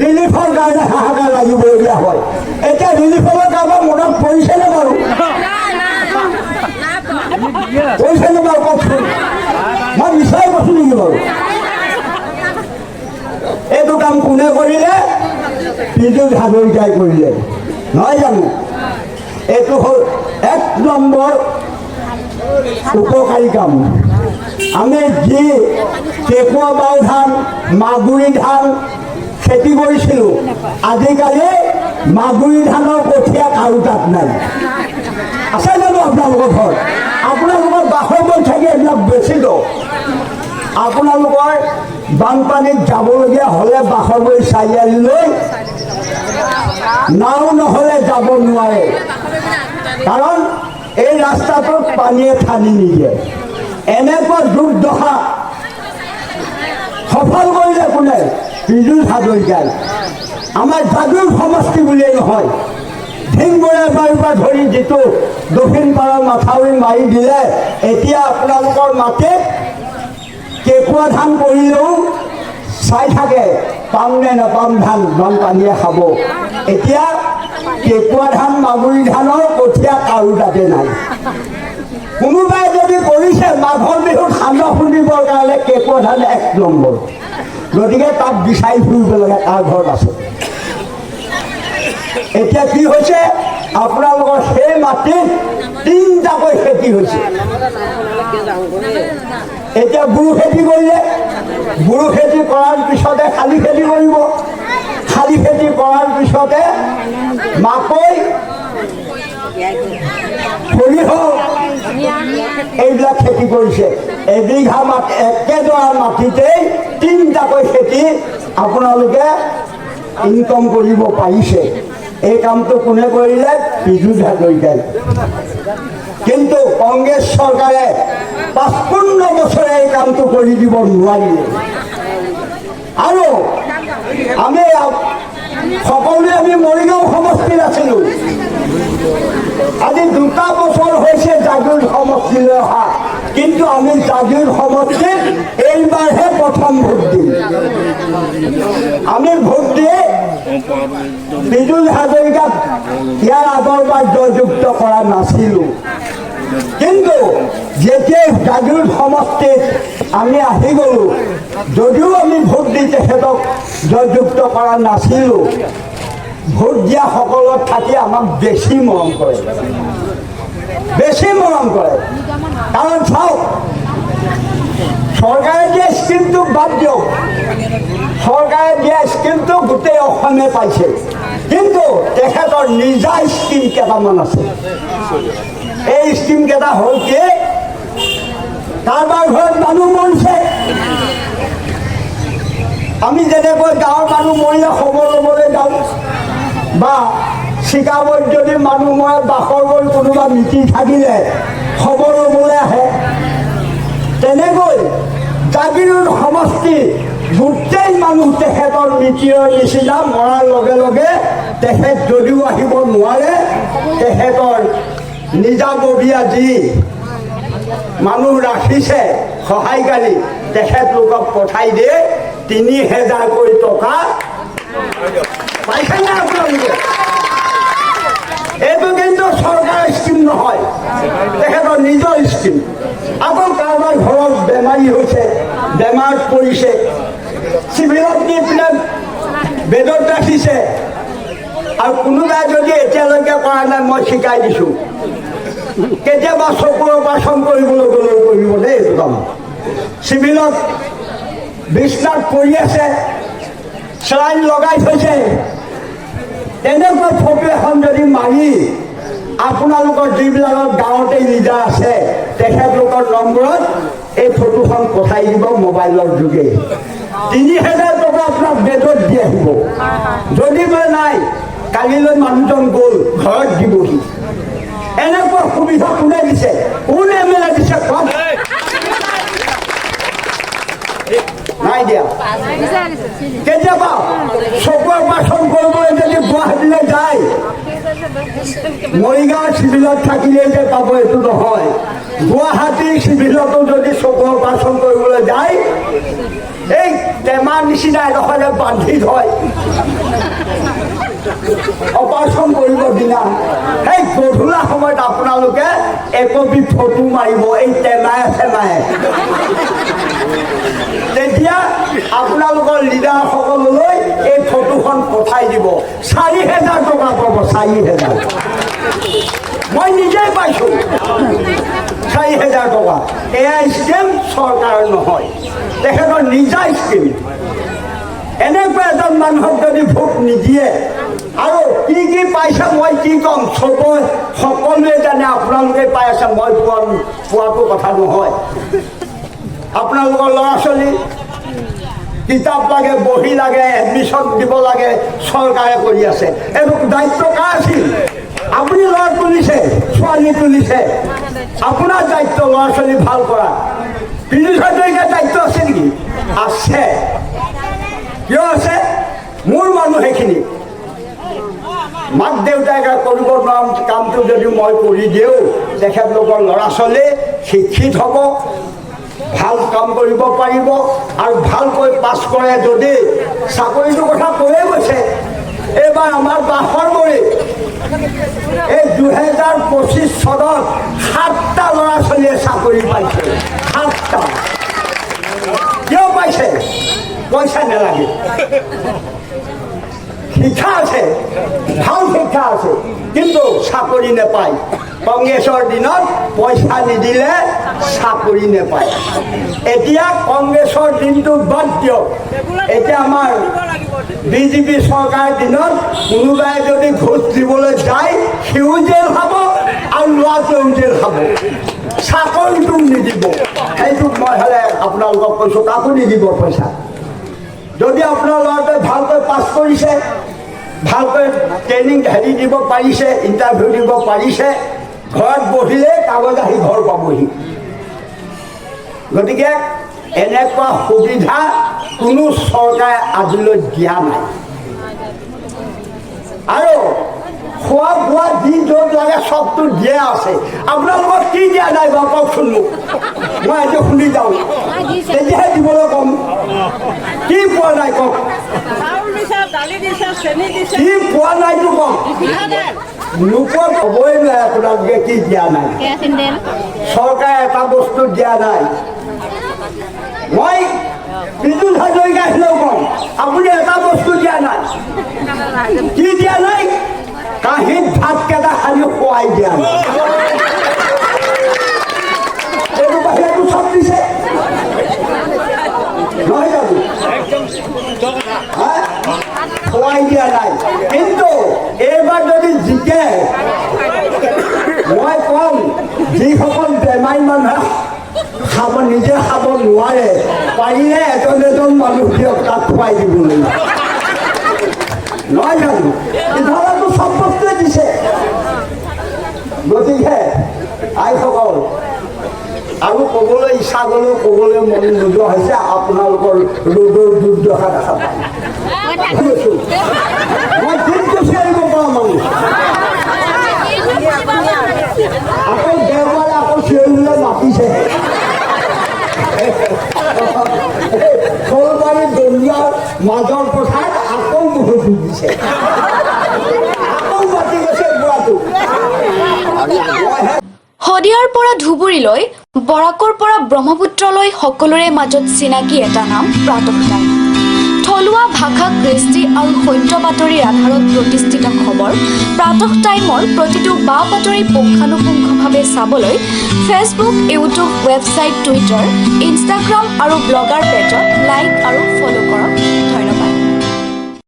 ৰিলিফৰ কাৰণে হাহাকাৰ লাগিবলগীয়া হয়। এতিয়া ৰিলিফৰ কাৰোবাৰ মনত পৰিছেনে বাৰু? পৰিছেনে বাৰু কওকচোন? মই বিচাৰি কৈছো নেকি বাৰু? এইটো কাম কোনে কৰিলে? পীযুষ হাজৰিকাই কৰিলে, নহয় জানো? এইটো হ'ল 1 নম্বৰ উপকাৰী কাম। আমি যি কেঁকুৱা বাও ধান, মাগুৰী ধান খেতি কৰিছিলোঁ, আজিকালি মাগুৰী ধানৰ কঠীয়া কাৰো তাত নাই। আছে জানো আপোনালোকৰ ঘৰত? আপোনালোকৰ বাঁহৰ বন থাকি এইবিলাক বেচিব। আপোনালোকৰ বানপানীত যাবলগীয়া হ'লে বাঁহৰ বন চাৰিআলিলৈ নাও নহ'লে যাব নোৱাৰে, কাৰণ এই ৰাস্তাটোত পানীয়ে ঠানি নিদিয়ে। এনেকুৱা দুৰ্দশা সফল কৰিলে কোনে? পীযুষ হাজৰিকাই। আমাৰ জাগীৰোড সমষ্টি বুলিয়েই নহয়, ঢিংবৰীয়া বাৰীৰ পৰা ধৰি যিটো দক্ষিণ পাৰৰ মাথাউৰি মাৰি দিলে, এতিয়া আপোনালোকৰ মাটিত কেঁকুৱা ধান কৰিলেও চাই থাকে পাম নে নাপাম ধান, বানপানীয়ে খাব। এতিয়া কেঁকুৱা ধান, মাগুৰী ধানৰ কঠীয়া কাৰো তাতে নাই। কোনোবাই যদি কৰিছে মাঘৰ বিহুত সান্দহ খুন্দিবৰ কাৰণে কেঁকুৱা ধান 1 নম্বৰ, গতিকে তাক বিচাৰি ফুৰিব লাগে কাৰ ঘৰত আছে। এতিয়া কি হৈছে, আপোনালোকৰ সেই মাটিত 3টাকৈ খেতি হৈছে। এতিয়া বুৰু খেতি কৰিলে, বুৰু খেতি কৰাৰ পিছতে শালি খেতি কৰিব, শালি খেতি কৰাৰ পিছতে মাকৈ, সৰিয়হ এইবিলাক খেতি কৰিছে। এবিঘা মাটি, একেডৰা মাটিতেই 3টাকৈ খেতি আপোনালোকে ইনকম কৰিব পাৰিছে। এই কামটো কোনে কৰিলে? পীযুষ হাজৰিকাই। কিন্তু কংগ্ৰেছ চৰকাৰে 55 বছৰে এই কামটো কৰি দিব নোৱাৰিলে। আৰু আমি সকলোৱে আমি মৰিগাঁও সমষ্টিত আছিলোঁ। আজি 2টা বছৰ হৈছে জাগীৰোড সমষ্টিলৈ অহা, কিন্তু আমি জাগীৰোড সমষ্টিত এইবাৰহে প্ৰথম ভোট দিম। আমি ভোট দি পীযুষ হাজৰিকাক ইয়াৰ আগৰবাৰ জয়যুক্ত কৰা নাছিলোঁ, কিন্তু যেতিয়াই জাগীৰোড সমষ্টিত আমি আহি গ'লোঁ, যদিও আমি ভোট দি তেখেতক জয়যুক্ত কৰা নাছিলোঁ, ভোট দিয়া সকলত থাকি আমাক বেছি মৰম কৰে, বেছি মৰম কৰে। কাৰণ চাওক, চৰকাৰে দিয়া স্কিমটো বাদ দিয়ক, চৰকাৰে দিয়া স্কিমটো গোটেই অসমে পাইছে, কিন্তু তেখেতৰ নিজা স্কিম কেইটামান আছে। এই স্কিম কেইটা হ'ল কি, কাৰোবাৰ ঘৰত মানুহ মৰিছে, আমি যেনেকৈ গাঁৱৰ মানুহ মৰিলে খবৰ ল'বলৈ যাওঁ, বা চিকাগোত যদি মানুহ মৰে, বাসৰ গৈ কোনোবা মিটিং থাকিলে খবৰ ল'বলৈ আহে, তেনেকৈ জাগীৰোড সমষ্টি গোটেই মানুহ তেখেতৰ মিতিৰৰ নিচিনা। মৰাৰ লগে লগে তেখেত যদিও আহিব নোৱাৰে, তেখেতৰ নিজাববীয়া যি মানুহ ৰাখিছে সহায়কাৰী, তেখেতলোকক পঠাই দিয়ে 3000কৈ টকা। পাইছে নে আপোনালোকে? এইটো কিন্তু চৰকাৰৰ স্কিম নহয়, তেখেতৰ নিজৰ স্কিম। আকৌ কাৰোবাৰ ঘৰত বেমাৰী হৈছে, বেমাৰত পৰিছে, চিভিলত নি পিনে বেডত ৰাখিছে, আৰু কোনোবাই যদি এতিয়ালৈকে কৰা নাই, মই শিকাই দিছোঁ, কেতিয়াবা চকুৰ অপাৰেশ্যন কৰিবলৈ গ'লেও কৰিব দেই এইটো কাম। চিভিলত বিছনাত পৰি আছে, চেলাইন লগাই থৈছে, তেনেকুৱা ফটো এখন যদি মাৰি আপোনালোকৰ যিবিলাকৰ গাঁৱতে লিডাৰ আছে, তেখেতলোকৰ নম্বৰত এই ফটোখন পঠাই দিব মোবাইলৰ যোগে। 3000 টকা আপোনাক বেডত দি আহিব। যদি বোলে নাই, কালিলৈ মানুহজন গ'ল, ঘৰত দিবহি। এনেকুৱা সুবিধা কোনে দিছে? কোন MLA দিছে? কওক। নাই দিয়া। কেতিয়াবা চকুৰ অপাৰেশ্যন কৰিবলৈ যদি গুৱাহাটীলৈ যায়, মৰিগাঁও চিভিলত থাকিলেই যে পাব এইটো নহয়। গুৱাহাটীৰ চিভিলতো যদি চকু অপাৰেশ্যন কৰিবলৈ যায়, এই টেমাৰ নিচিনা এডোখৰে বান্ধি থয় অপাৰেশ্যন কৰিব দিনা। সেই গধূলা সময়ত আপোনালোকে একপি ফটো মাৰিব এই টেমায়ে চেমায়ে। তেতিয়া আপোনালোকৰ লিডাৰসকললৈ এই ফটোখন পঠাই দিব। 4,000 টকা পাব, 4,000। মই নিজেই পাইছোঁ 4,000 টকা। এয়া স্কিম চৰকাৰৰ নহয়, তেখেতৰ নিজা স্কিম। এনেকুৱা এজন মানুহক যদি ভোট নিদিয়ে আৰু কি কি পাইছে মই কি ক'ম, সকলোৱে জানে। আপোনালোকে পাই আছে, মই পোৱাটো কথা নহয়। আপোনালোকৰ ল'ৰা ছোৱালী কিতাপ লাগে, বহি লাগে, এডমিশ্যন দিব লাগে, চৰকাৰে কৰি আছে। এইটো দায়িত্ব কাৰ আছিল? আপুনি ল'ৰা তুলিছে, ছোৱালী তুলিছে, আপোনাৰ দায়িত্ব ল'ৰা ছোৱালী ভাল কৰা। বিজু হাজৰিকাৰ দায়িত্ব আছে নেকি? আছে। কিয় আছে? মোৰ মানুহ সেইখিনি। মাক দেউতাকে কৰিব নোৱাৰা কামটো যদি মই কৰি দিওঁ, তেখেতলোকৰ ল'ৰা ছোৱালী শিক্ষিত হ'ব, ভাল কাম কৰিব পাৰিব আৰু ভালকৈ পাছ কৰে। যদি চাকৰিটোৰ কথা কৈয়ে গৈছে, এইবাৰ আমাৰ বাখৰমুৰি এই 2025 চনত 7টা ল'ৰা ছোৱালীয়ে চাকৰি পাইছে। 7টা। কিয় পাইছে? পইচা নালাগে, শিক্ষা আছে, ভাল শিক্ষা আছে, কিন্তু চাকৰি নাপায়। কংগ্ৰেছৰ দিনত পইচা নিদিলে চাকৰি নাপায়। এতিয়া কংগ্ৰেছৰ দিনটো বাদ দিয়ক, এতিয়া আমাৰ বিজেপি চৰকাৰৰ দিনত কোনোবাই যদি ঘোষ দিবলৈ যায়, সিও জেল খাব আৰু ল'ৰাটোৱেও জেল খাব, চাকৰিটো নিদিব। সেইটো মই হ'লে আপোনালোকক কৈছোঁ, কাকো নিদিব পইচা। যদি আপোনাৰ ল'ৰাটোৱে ভালকৈ পাছ কৰিছে, ভালকৈ ট্ৰেইনিং দিব পাৰিছে, ইণ্টাৰভিউ দিব পাৰিছে, ঘৰত বহিলে কাগজ আহি ঘৰ পাবহি। গতিকে এনেকুৱা সুবিধা কোনো চৰকাৰে আজিলৈ দিয়া নাই। আৰু খোৱা বোৱা যি য'ত লাগে চবটো দিয়া আছে। আপোনালোকক কি দিয়া নাই বাৰু কওকচোন মোক, মই আজি শুনি যাওঁ, তেতিয়াহে দিবলৈ ক'ম। কি পোৱা নাই কওক, কি পোৱা নাইতো কওক। লোকক ক'বই নোৱাৰে আপোনালোকে কি দিয়া নাই। চৰকাৰে এটা বস্তু দিয়া নাই। মই বিজু হাজৰিকা আহিলেও কম, আপুনি এটা বস্তু দিয়া নাই। কি দিয়া নাই? কাঁহীত ভাতকেইটা খালি খুৱাই দিয়া নাই। এইটো বাহিৰতো চব দিছে নহয় জানো? খুৱাই দিয়া নাই। কিন্তু এইবাৰ যদি জিকে, মই কম, যিসকল বেমাৰী মানুহে নিজে খাব নোৱাৰে, পাৰিলে এজন মানুহ দিয়ক, তাক খুৱাই দিবলৈ, নহয় জানো? ইফালেতো চব বস্তুৱে দিছে। গতিকে আইসকল, আৰু ক'বলৈ ইচ্ছা গ'লেও ক'বলৈ মন নোযোৱা হৈছে। আপোনালোকৰ ৰোগৰ দুৰ্দশা দেখা পায়। মই দিনটো চিয়াৰিব পৰা মানুহ, আকৌ দেওবাৰে আকৌ চিঞৰিবলৈ মাতিছে। সৰুবাৰী দলিয়াৰ মাজৰ পথাৰ আকৌ বহুত দিছে, আকৌ মাতি গৈছে বুঢ়াটো। শদিয়াৰ পৰা ধুবুৰীলৈ, বৰাকৰ পৰা ব্ৰহ্মপুত্ৰলৈ সকলোৰে মাজত চিনাকি এটা নাম প্ৰাতঃ টাইম। থলুৱা ভাষা, কৃষ্টি আৰু সত্য বাতৰিৰ আধাৰত প্ৰতিষ্ঠিত খবৰ প্ৰাতঃ টাইমৰ প্ৰতিটো বা বাতৰি পুংখানুপুংখভাৱে চাবলৈ Facebook, YouTube, website, Twitter, Instagram আৰু ব্লগাৰ পেজত লাইক আৰু ফ'ল' কৰক।